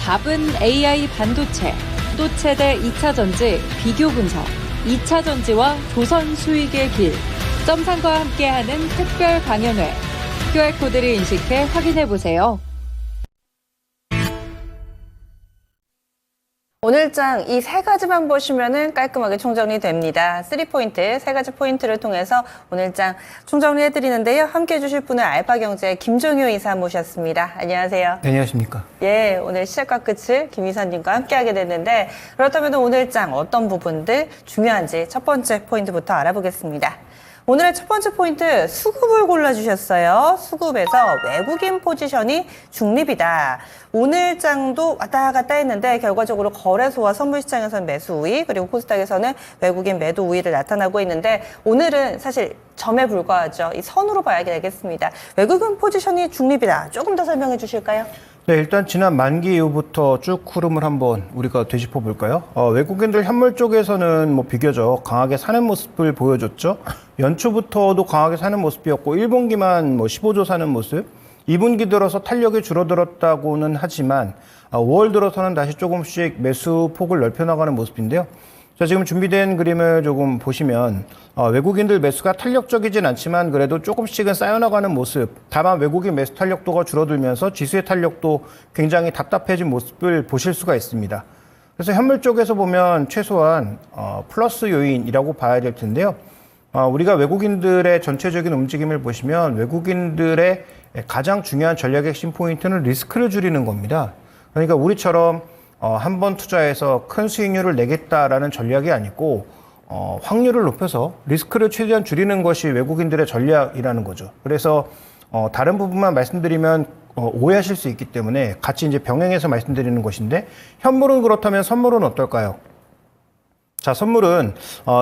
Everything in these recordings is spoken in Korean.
답은 AI 반도체, 또 최대 2차 전지 비교 분석, 2차 전지와 조선 수익의 길, 점상과 함께하는 특별 강연회. QR코드를 인식해 확인해보세요. 오늘 장 이 세 가지만 보시면은 깔끔하게 총정리 됩니다. 3포인트, 세 가지 포인트를 통해서 오늘 장 총정리 해드리는데요. 함께 해주실 분은 알파경제의 김종효 이사 모셨습니다. 안녕하세요. 네, 안녕하십니까. 예, 오늘 시작과 끝을 김 이사님과 함께 하게 됐는데, 그렇다면 오늘 장 어떤 부분들 중요한지 첫 번째 포인트부터 알아보겠습니다. 오늘의 첫 번째 포인트, 수급을 골라주셨어요. 수급에서 외국인 포지션이 중립이다. 오늘 장도 왔다 갔다 했는데 결과적으로 거래소와 선물시장에서는 매수 우위, 그리고 코스닥에서는 외국인 매도 우위를 나타나고 있는데, 오늘은 사실 점에 불과하죠. 이 선으로 봐야 되겠습니다. 외국인 포지션이 중립이다. 조금 더 설명해 주실까요? 네, 일단 지난 만기 이후부터 쭉 흐름을 한번 우리가 되짚어 볼까요? 외국인들 현물 쪽에서는 뭐 비교적 강하게 사는 모습을 보여줬죠. 연초부터도 강하게 사는 모습이었고 1분기만 뭐 15조 사는 모습, 2분기 들어서 탄력이 줄어들었다고는 하지만 5월 들어서는 다시 조금씩 매수 폭을 넓혀나가는 모습인데요. 자, 지금 준비된 그림을 조금 보시면 외국인들 매수가 탄력적이진 않지만 그래도 조금씩은 쌓여나가는 모습, 다만 외국인 매수 탄력도가 줄어들면서 지수의 탄력도 굉장히 답답해진 모습을 보실 수가 있습니다. 그래서 현물 쪽에서 보면 최소한 플러스 요인이라고 봐야 될 텐데요. 우리가 외국인들의 전체적인 움직임을 보시면 외국인들의 가장 중요한 전략의 핵심 포인트는 리스크를 줄이는 겁니다. 그러니까 우리처럼 한 번 투자해서 큰 수익률을 내겠다라는 전략이 아니고 확률을 높여서 리스크를 최대한 줄이는 것이 외국인들의 전략이라는 거죠. 그래서 다른 부분만 말씀드리면 오해하실 수 있기 때문에 같이 이제 병행해서 말씀드리는 것인데, 현물은 그렇다면 선물은 어떨까요? 자, 선물은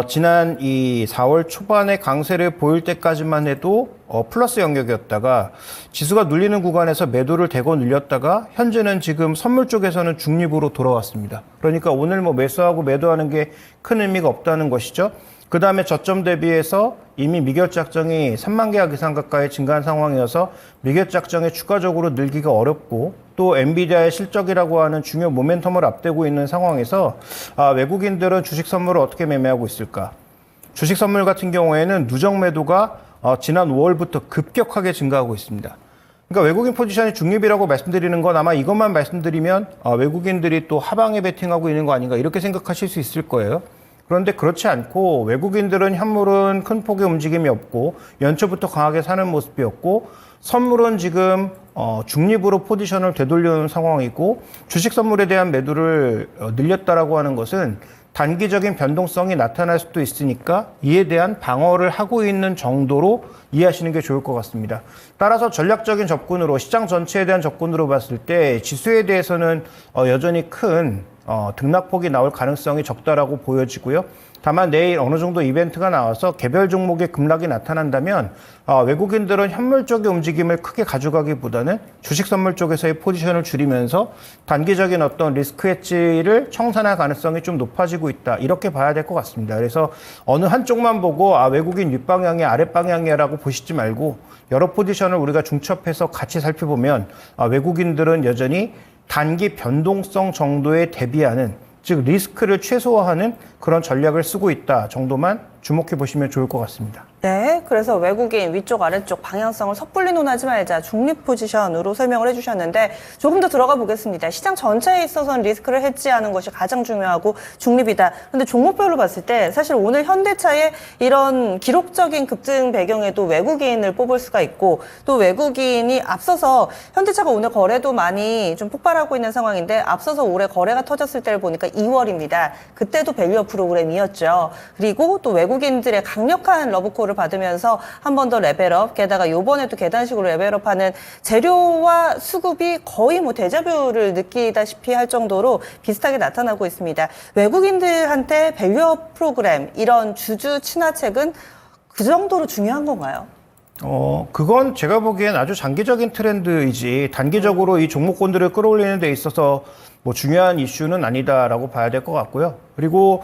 지난 이 4월 초반에 강세를 보일 때까지만 해도 플러스 영역이었다가 지수가 눌리는 구간에서 매도를 대거 늘렸다가 현재는 지금 선물 쪽에서는 중립으로 돌아왔습니다. 그러니까 오늘 뭐 매수하고 매도하는 게 큰 의미가 없다는 것이죠. 그 다음에 저점 대비해서 이미 미결제 확정이 3만 계약 이상 가까이 증가한 상황이어서 미결제 확정이 추가적으로 늘기가 어렵고, 또 엔비디아의 실적이라고 하는 중요 모멘텀을 앞두고 있는 상황에서 외국인들은 주식 선물을 어떻게 매매하고 있을까? 주식 선물 같은 경우에는 누적 매도가 지난 5월부터 급격하게 증가하고 있습니다. 그러니까 외국인 포지션이 중립이라고 말씀드리는 건 아마 이것만 말씀드리면 외국인들이 또 하방에 베팅하고 있는 거 아닌가 이렇게 생각하실 수 있을 거예요. 그런데 그렇지 않고 외국인들은 현물은 큰 폭의 움직임이 없고 연초부터 강하게 사는 모습이었고, 선물은 지금 중립으로 포지션을 되돌려놓은 상황이고, 주식 선물에 대한 매도를 늘렸다라고 하는 것은 단기적인 변동성이 나타날 수도 있으니까 이에 대한 방어를 하고 있는 정도로 이해하시는 게 좋을 것 같습니다. 따라서 전략적인 접근으로, 시장 전체에 대한 접근으로 봤을 때 지수에 대해서는 여전히 큰 등락폭이 나올 가능성이 적다라고 보여지고요. 다만 내일 어느 정도 이벤트가 나와서 개별 종목의 급락이 나타난다면 외국인들은 현물 쪽의 움직임을 크게 가져가기보다는 주식 선물 쪽에서의 포지션을 줄이면서 단기적인 어떤 리스크 헤지를 청산할 가능성이 좀 높아지고 있다, 이렇게 봐야 될 것 같습니다. 그래서 어느 한쪽만 보고 외국인 윗방향이 아랫방향이라고 보시지 말고 여러 포지션을 우리가 중첩해서 같이 살펴보면 외국인들은 여전히 단기 변동성 정도에 대비하는, 즉 리스크를 최소화하는 그런 전략을 쓰고 있다 정도만 주목해 보시면 좋을 것 같습니다. 네, 그래서 외국인 위쪽 아래쪽 방향성을 섣불리 논하지 말자, 중립 포지션으로 설명을 해주셨는데, 조금 더 들어가 보겠습니다. 시장 전체에 있어서는 리스크를 해지하는 것이 가장 중요하고 중립이다. 그런데 종목별로 봤을 때 사실 오늘 현대차의 이런 기록적인 급등 배경에도 외국인을 뽑을 수가 있고, 또 외국인이 앞서서 현대차가 오늘 거래도 많이 좀 폭발하고 있는 상황인데, 앞서서 올해 거래가 터졌을 때를 보니까 2월입니다. 그때도 밸류업 프로그램이었죠. 그리고 또 외국인들의 강력한 러브콜을 받으면서 한 번 더 레벨업, 게다가 요번에도 계단식으로 레벨업하는 재료와 수급이 거의 뭐 데자뷰를 느끼다시피 할 정도로 비슷하게 나타나고 있습니다. 외국인들한테 밸류업 프로그램, 이런 주주 친화책은 그 정도로 중요한 건가요? 그건 제가 보기엔 아주 장기적인 트렌드이지 단기적으로 이 종목군들을 끌어올리는 데 있어서 뭐 중요한 이슈는 아니다라고 봐야 될 것 같고요. 그리고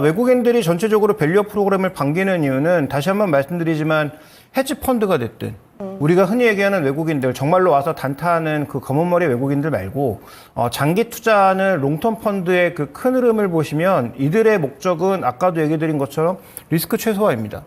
외국인들이 전체적으로 밸류업 프로그램을 반기는 이유는 다시 한번 말씀드리지만 헤지 펀드가 됐든 우리가 흔히 얘기하는 외국인들 정말로 와서 단타하는 그 검은머리 외국인들 말고 장기 투자하는 롱텀 펀드의 그 큰 흐름을 보시면 이들의 목적은 아까도 얘기 드린 것처럼 리스크 최소화입니다.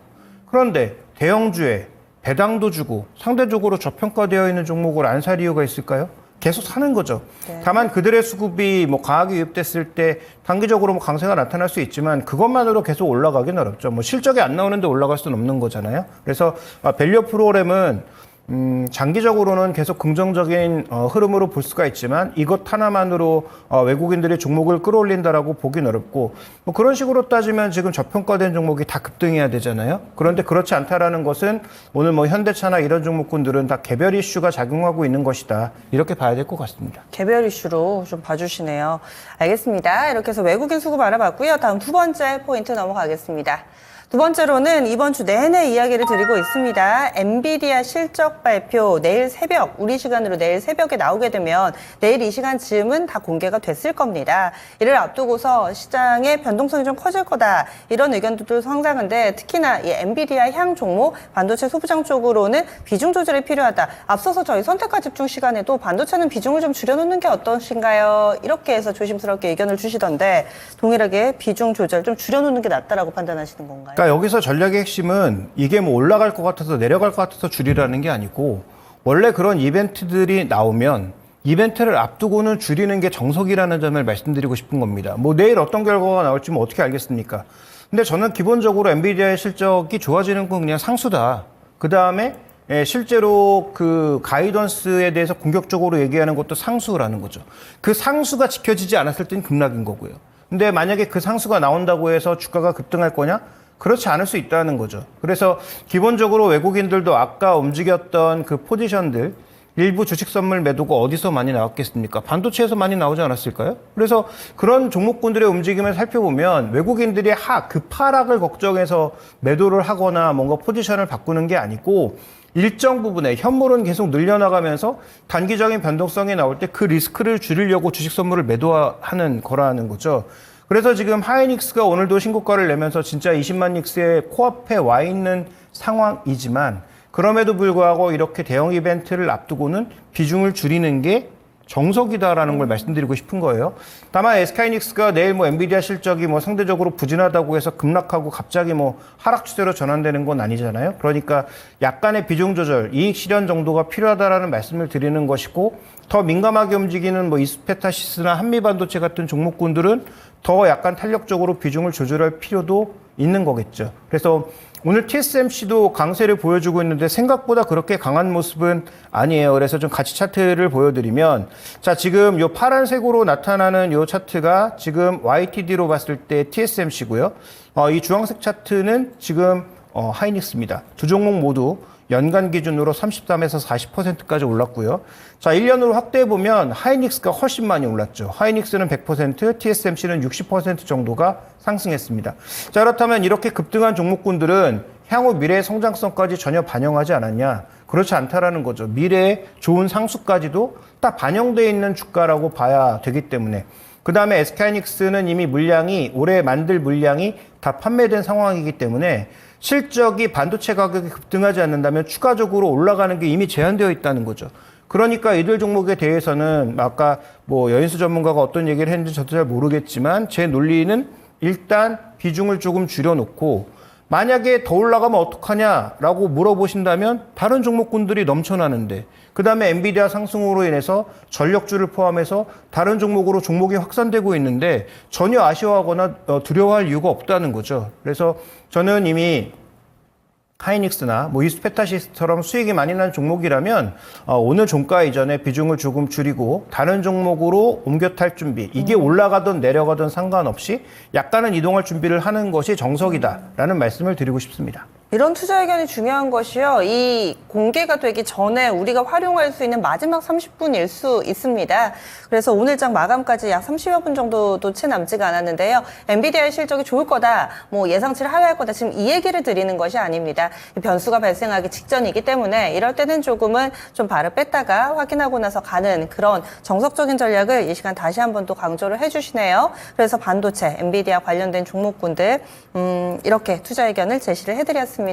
그런데 대형주에 배당도 주고 상대적으로 저평가되어 있는 종목을 안 살 이유가 있을까요? 계속 사는 거죠. 네. 다만 그들의 수급이 뭐 강하게 유입됐을 때 단기적으로 뭐 강세가 나타날 수 있지만 그것만으로 계속 올라가기는 어렵죠. 뭐 실적이 안 나오는데 올라갈 수는 없는 거잖아요. 그래서 밸류 프로그램은 장기적으로는 계속 긍정적인 흐름으로 볼 수가 있지만 이것 하나만으로 외국인들이 종목을 끌어올린다라고 보긴 어렵고 뭐 그런 식으로 따지면 지금 저평가된 종목이 다 급등해야 되잖아요. 그런데 그렇지 않다라는 것은 오늘 뭐 현대차나 이런 종목군들은 다 개별 이슈가 작용하고 있는 것이다. 이렇게 봐야 될 것 같습니다. 개별 이슈로 좀 봐주시네요. 알겠습니다. 이렇게 해서 외국인 수급 알아봤고요. 다음 두 번째 포인트 넘어가겠습니다. 두 번째로는 이번 주 내내 이야기를 드리고 있습니다. 엔비디아 실적 발표 내일 새벽, 우리 시간으로 내일 새벽에 나오게 되면 내일 이 시간쯤은 다 공개가 됐을 겁니다. 이를 앞두고서 시장의 변동성이 좀 커질 거다. 이런 의견들도 상당한데 특히나 이 엔비디아 향 종목, 반도체 소부장 쪽으로는 비중 조절이 필요하다. 앞서서 저희 선택과 집중 시간에도 반도체는 비중을 좀 줄여놓는 게 어떠신가요? 이렇게 해서 조심스럽게 의견을 주시던데 동일하게 비중 조절 좀 줄여놓는 게 낫다라고 판단하시는 건가요? 그러니까 여기서 전략의 핵심은 이게 뭐 올라갈 것 같아서 내려갈 것 같아서 줄이라는 게 아니고 원래 그런 이벤트들이 나오면 이벤트를 앞두고는 줄이는 게 정석이라는 점을 말씀드리고 싶은 겁니다. 뭐 내일 어떤 결과가 나올지 뭐 어떻게 알겠습니까? 근데 저는 기본적으로 엔비디아의 실적이 좋아지는 건 그냥 상수다. 그 다음에 실제로 그 가이던스에 대해서 공격적으로 얘기하는 것도 상수라는 거죠. 그 상수가 지켜지지 않았을 땐 급락인 거고요. 근데 만약에 그 상수가 나온다고 해서 주가가 급등할 거냐? 그렇지 않을 수 있다는 거죠. 그래서 기본적으로 외국인들도 아까 움직였던 그 포지션들 일부 주식 선물 매도가 어디서 많이 나왔겠습니까? 반도체에서 많이 나오지 않았을까요? 그래서 그런 종목군들의 움직임을 살펴보면 외국인들이 급하락을 걱정해서 매도를 하거나 뭔가 포지션을 바꾸는 게 아니고 일정 부분의 현물은 계속 늘려나가면서 단기적인 변동성이 나올 때 그 리스크를 줄이려고 주식 선물을 매도하는 거라는 거죠. 그래서 지금 하이닉스가 오늘도 신고가를 내면서 진짜 20만 닉스의 코앞에 와 있는 상황이지만 그럼에도 불구하고 이렇게 대형 이벤트를 앞두고는 비중을 줄이는 게 정석이다라는 걸 말씀드리고 싶은 거예요. 다만 SK하이닉스가 내일 뭐 엔비디아 실적이 뭐 상대적으로 부진하다고 해서 급락하고 갑자기 뭐 하락 추세로 전환되는 건 아니잖아요. 그러니까 약간의 비중 조절, 이익 실현 정도가 필요하다라는 말씀을 드리는 것이고 더 민감하게 움직이는 뭐 이스페타시스나 한미반도체 같은 종목군들은 더 약간 탄력적으로 비중을 조절할 필요도 있는 거겠죠. 그래서 오늘 TSMC도 강세를 보여주고 있는데 생각보다 그렇게 강한 모습은 아니에요. 그래서 좀 같이 차트를 보여드리면 자 지금 요 파란색으로 나타나는 요 차트가 지금 YTD로 봤을 때 TSMC고요. 이 주황색 차트는 지금 하이닉스입니다. 두 종목 모두 연간 기준으로 33에서 40%까지 올랐고요. 자, 1년으로 확대해 보면 하이닉스가 훨씬 많이 올랐죠. 하이닉스는 100%, TSMC는 60% 정도가 상승했습니다. 자, 그렇다면 이렇게 급등한 종목군들은 향후 미래의 성장성까지 전혀 반영하지 않았냐? 그렇지 않다라는 거죠. 미래의 좋은 상수까지도 딱 반영되어 있는 주가라고 봐야 되기 때문에. 그 다음에 SK하이닉스는 이미 물량이 올해 만들 물량이 다 판매된 상황이기 때문에 실적이 반도체 가격이 급등하지 않는다면 추가적으로 올라가는 게 이미 제한되어 있다는 거죠. 그러니까 이들 종목에 대해서는 아까 뭐 여인수 전문가가 어떤 얘기를 했는지 저도 잘 모르겠지만 제 논리는 일단 비중을 조금 줄여놓고 만약에 더 올라가면 어떡하냐라고 물어보신다면 다른 종목군들이 넘쳐나는데 그 다음에 엔비디아 상승으로 인해서 전력주를 포함해서 다른 종목으로 종목이 확산되고 있는데 전혀 아쉬워하거나 두려워할 이유가 없다는 거죠. 그래서 저는 이미 하이닉스나 뭐 이스페타시스처럼 수익이 많이 난 종목이라면 오늘 종가 이전에 비중을 조금 줄이고 다른 종목으로 옮겨 탈 준비, 이게 올라가든 내려가든 상관없이 약간은 이동할 준비를 하는 것이 정석이다라는 말씀을 드리고 싶습니다. 이런 투자 의견이 중요한 것이요. 이 공개가 되기 전에 우리가 활용할 수 있는 마지막 30분일 수 있습니다. 그래서 오늘장 마감까지 약 30여 분 정도도 채 남지가 않았는데요. 엔비디아의 실적이 좋을 거다, 뭐 예상치를 하회할 거다, 지금 이 얘기를 드리는 것이 아닙니다. 변수가 발생하기 직전이기 때문에 이럴 때는 조금은 좀 발을 뺐다가 확인하고 나서 가는 그런 정석적인 전략을 이 시간 다시 한번 또 강조를 해주시네요. 그래서 반도체, 엔비디아 관련된 종목군들 이렇게 투자 의견을 제시를 해드렸습니다.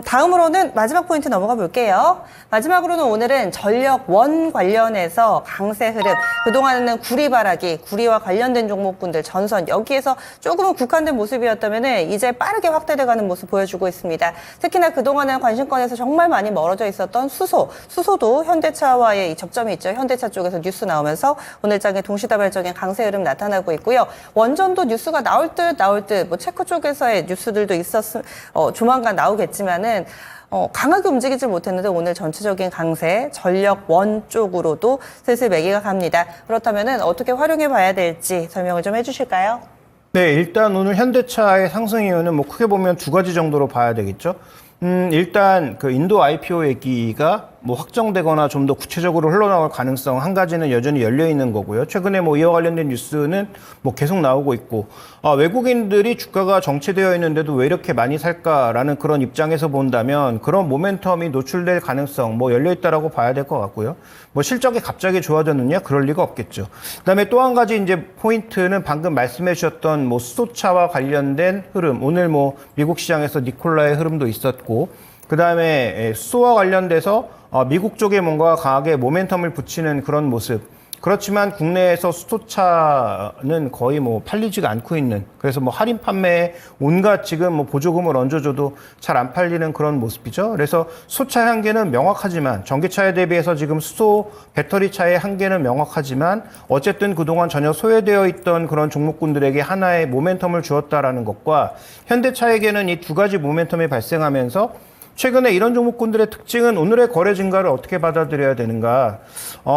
다음으로는 마지막 포인트 넘어가 볼게요. 마지막으로는 오늘은 전력원 관련해서 강세 흐름, 그동안에는 구리바라기, 구리와 관련된 종목군들 전선, 여기에서 조금은 국한된 모습이었다면 이제 빠르게 확대돼가는 모습 보여주고 있습니다. 특히나 그동안은 관심권에서 정말 많이 멀어져 있었던 수소도 현대차와의 이 접점이 있죠. 현대차 쪽에서 뉴스 나오면서 오늘장에 동시다발적인 강세 흐름 나타나고 있고요. 원전도 뉴스가 나올 듯, 뭐 체코 쪽에서의 뉴스들도 조만간 나오겠지만은 강하게 움직이질 못했는데 오늘 전체적인 강세, 전력원 쪽으로도 슬슬 매기가 갑니다. 그렇다면 어떻게 활용해 봐야 될지 설명을 좀 해주실까요? 네, 일단 오늘 현대차의 상승 이유는 뭐 크게 보면 두 가지 정도로 봐야 되겠죠. 일단 그 인도 IPO 얘기가 뭐 확정되거나 좀 더 구체적으로 흘러나올 가능성 한 가지는 여전히 열려 있는 거고요. 최근에 뭐 이와 관련된 뉴스는 뭐 계속 나오고 있고, 외국인들이 주가가 정체되어 있는데도 왜 이렇게 많이 살까라는 그런 입장에서 본다면 그런 모멘텀이 노출될 가능성 뭐 열려 있다라고 봐야 될 것 같고요. 뭐 실적이 갑자기 좋아졌느냐? 그럴 리가 없겠죠. 그다음에 또 한 가지 이제 포인트는 방금 말씀해 주셨던 뭐 수소차와 관련된 흐름, 오늘 뭐 미국 시장에서 니콜라의 흐름도 있었고, 그다음에 수소와 관련돼서 미국 쪽에 뭔가 강하게 모멘텀을 붙이는 그런 모습. 그렇지만 국내에서 수소차는 거의 뭐 팔리지가 않고 있는, 그래서 뭐 할인 판매에 온갖 지금 뭐 보조금을 얹어줘도 잘 안 팔리는 그런 모습이죠. 그래서 수소차 한계는 명확하지만, 전기차에 대비해서 지금 수소 배터리차의 한계는 명확하지만 어쨌든 그동안 전혀 소외되어 있던 그런 종목군들에게 하나의 모멘텀을 주었다라는 것과, 현대차에게는 이 두 가지 모멘텀이 발생하면서 최근에 이런 종목군들의 특징은 오늘의 거래 증가를 어떻게 받아들여야 되는가.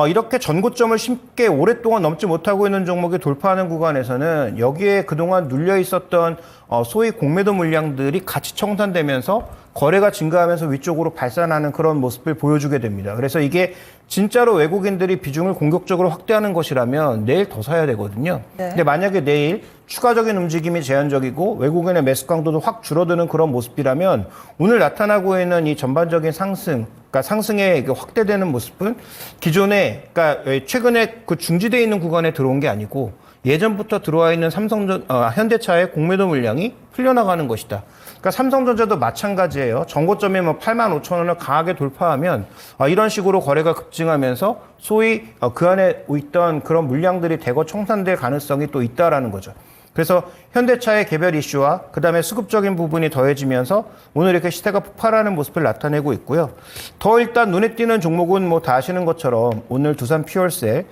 이렇게 전고점을 쉽게 오랫동안 넘지 못하고 있는 종목이 돌파하는 구간에서는 여기에 그동안 눌려 있었던 소위 공매도 물량들이 같이 청산되면서 거래가 증가하면서 위쪽으로 발산하는 그런 모습을 보여주게 됩니다. 그래서 이게 진짜로 외국인들이 비중을 공격적으로 확대하는 것이라면 내일 더 사야 되거든요. 네. 근데 만약에 내일 추가적인 움직임이 제한적이고 외국인의 매수 강도도 확 줄어드는 그런 모습이라면 오늘 나타나고 있는 이 전반적인 상승, 그러니까 상승의 확대되는 모습은 기존에, 그러니까 최근에 그 중지되어 있는 구간에 들어온 게 아니고 예전부터 들어와 있는 현대차의 공매도 물량이 풀려나가는 것이다. 그러니까 삼성전자도 마찬가지예요. 정고점이 뭐 85,000원을 강하게 돌파하면 이런 식으로 거래가 급증하면서 소위 그 안에 있던 그런 물량들이 대거 청산될 가능성이 또 있다라는 거죠. 그래서 현대차의 개별 이슈와 그다음에 수급적인 부분이 더해지면서 오늘 이렇게 시세가 폭발하는 모습을 나타내고 있고요. 더 일단 눈에 띄는 종목은 뭐 다 아시는 것처럼 오늘 두산 퓨얼셀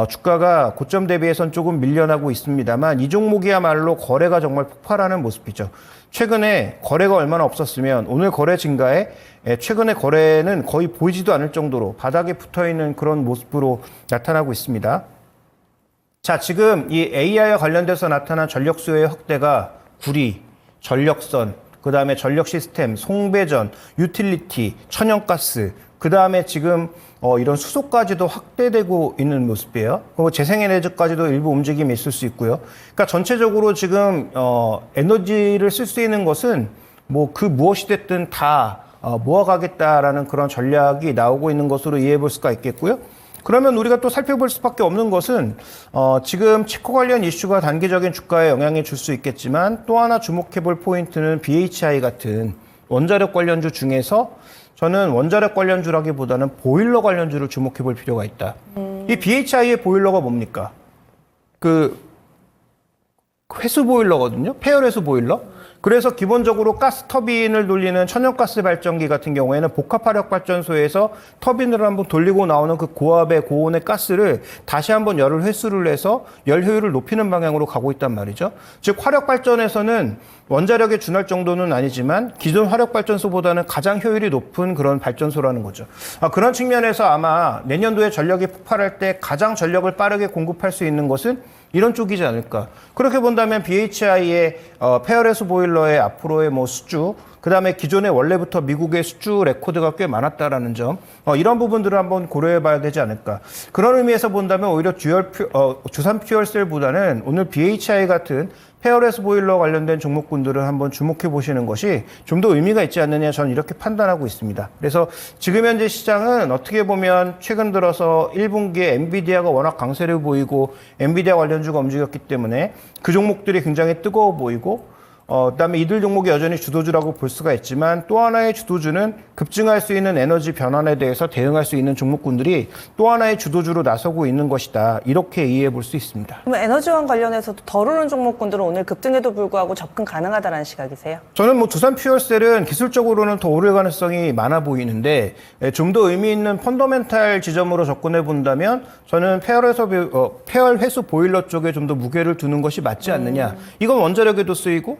주가가 고점 대비해선 조금 밀려나고 있습니다만 이 종목이야말로 거래가 정말 폭발하는 모습이죠. 최근에 거래가 얼마나 없었으면 오늘 거래 증가에 최근의 거래는 거의 보이지도 않을 정도로 바닥에 붙어있는 그런 모습으로 나타나고 있습니다. 자, 지금 이 AI와 관련돼서 나타난 전력 수요의 확대가 구리, 전력선, 그 다음에 전력 시스템, 송배전, 유틸리티, 천연가스, 그 다음에 지금 이런 수소까지도 확대되고 있는 모습이에요. 그리고 재생에너지까지도 일부 움직임이 있을 수 있고요. 그러니까 전체적으로 지금 에너지를 쓸 수 있는 것은 뭐 그 무엇이 됐든 다 모아가겠다라는 그런 전략이 나오고 있는 것으로 이해해 볼 수가 있겠고요. 그러면 우리가 또 살펴볼 수밖에 없는 것은 지금 체코 관련 이슈가 단기적인 주가에 영향을 줄 수 있겠지만 또 하나 주목해 볼 포인트는 BHI 같은 원자력 관련주 중에서 저는 원자력 관련주라기보다는 보일러 관련주를 주목해 볼 필요가 있다. 이 BHI의 보일러가 뭡니까? 그 회수 보일러거든요. 폐열 회수 보일러. 그래서 기본적으로 가스 터빈을 돌리는 천연가스 발전기 같은 경우에는 복합화력 발전소에서 터빈을 한번 돌리고 나오는 그 고압의 고온의 가스를 다시 한번 열을 회수를 해서 열 효율을 높이는 방향으로 가고 있단 말이죠. 즉 화력 발전에서는 원자력에 준할 정도는 아니지만 기존 화력 발전소보다는 가장 효율이 높은 그런 발전소라는 거죠. 그런 측면에서 아마 내년도에 전력이 폭발할 때 가장 전력을 빠르게 공급할 수 있는 것은 이런 쪽이지 않을까. 그렇게 본다면 BHI의 폐열해수 보일러의 앞으로의 뭐 수주, 그 다음에 기존에 원래부터 미국의 수주 레코드가 꽤 많았다라는 점, 이런 부분들을 한번 고려해 봐야 되지 않을까. 그런 의미에서 본다면 오히려 두산 퓨얼셀보다는 오늘 BHI 같은 폐열해수 보일러 관련된 종목군들을 한번 주목해 보시는 것이 좀 더 의미가 있지 않느냐, 저는 이렇게 판단하고 있습니다. 그래서 지금 현재 시장은 어떻게 보면 최근 들어서 1분기에 엔비디아가 워낙 강세를 보이고 엔비디아 관련주가 움직였기 때문에 그 종목들이 굉장히 뜨거워 보이고 그다음에 이들 종목이 여전히 주도주라고 볼 수가 있지만 또 하나의 주도주는 급증할 수 있는 에너지 변환에 대해서 대응할 수 있는 종목군들이 또 하나의 주도주로 나서고 있는 것이다. 이렇게 이해해 볼 수 있습니다. 그럼 에너지원 관련해서도 덜 오른 종목군들은 오늘 급등에도 불구하고 접근 가능하다는 시각이세요? 저는 뭐 두산 퓨얼셀은 기술적으로는 더 오를 가능성이 많아 보이는데 좀 더 의미 있는 펀더멘탈 지점으로 접근해 본다면 저는 폐열 회수 보일러 쪽에 좀 더 무게를 두는 것이 맞지 않느냐. 이건 원자력에도 쓰이고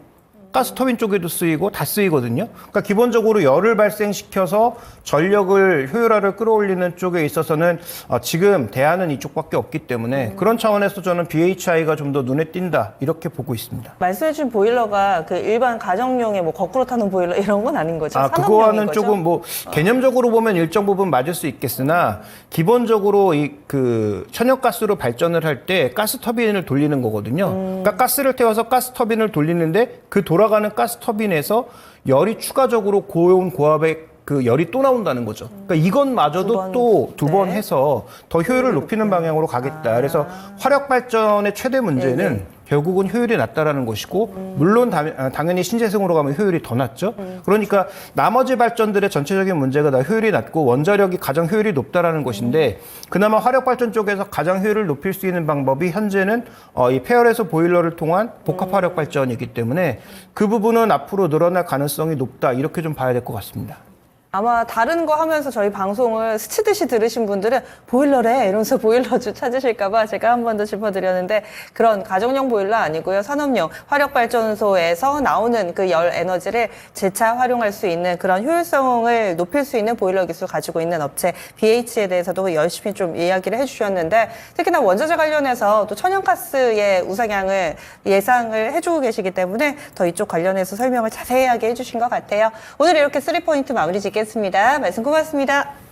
가스터빈 쪽에도 쓰이고 다 쓰이거든요. 그러니까 기본적으로 열을 발생시켜서 전력을 효율화를 끌어올리는 쪽에 있어서는 지금 대안은 이쪽밖에 없기 때문에 그런 차원에서 저는 BHI가 좀 더 눈에 띈다 이렇게 보고 있습니다. 말씀해주신 보일러가 그 일반 가정용의 뭐 거꾸로 타는 보일러 이런 건 아닌 거죠? 산업용인 그거와는 거죠? 조금 뭐 개념적으로 보면 일정 부분 맞을 수 있겠으나 기본적으로 그 천연가스로 발전을 할 때 가스터빈을 돌리는 거거든요. 그러니까 가스를 태워서 가스터빈을 돌리는데 그 돌아가는 가스터빈에서 열이 추가적으로 고온 고압의 그 열이 또 나온다는 거죠. 그러니까 이것마저도 또 두 번 네. 해서 더 효율을 높이는 방향으로 가겠다. 그래서 화력 발전의 최대 문제는 결국은 효율이 낮다라는 것이고 물론 당연히 신재생으로 가면 효율이 더 낮죠. 그러니까 나머지 발전들의 전체적인 문제가 다 효율이 낮고 원자력이 가장 효율이 높다라는 것인데 그나마 화력 발전 쪽에서 가장 효율을 높일 수 있는 방법이 현재는 이 폐열에서 보일러를 통한 복합 화력 발전이기 때문에 그 부분은 앞으로 늘어날 가능성이 높다 이렇게 좀 봐야 될 것 같습니다. 아마 다른 거 하면서 저희 방송을 스치듯이 들으신 분들은 보일러래 이러면서 보일러주 찾으실까봐 제가 한 번 더 짚어드렸는데 그런 가정용 보일러 아니고요. 산업용 화력발전소에서 나오는 그 열 에너지를 재차 활용할 수 있는 그런 효율성을 높일 수 있는 보일러 기술 가지고 있는 업체 BH에 대해서도 열심히 좀 이야기를 해주셨는데 특히나 원자재 관련해서 또 천연가스의 우상향을 예상을 해주고 계시기 때문에 더 이쪽 관련해서 설명을 자세하게 해주신 것 같아요. 오늘 이렇게 3포인트 마무리 짓겠습니다. 말씀 고맙습니다.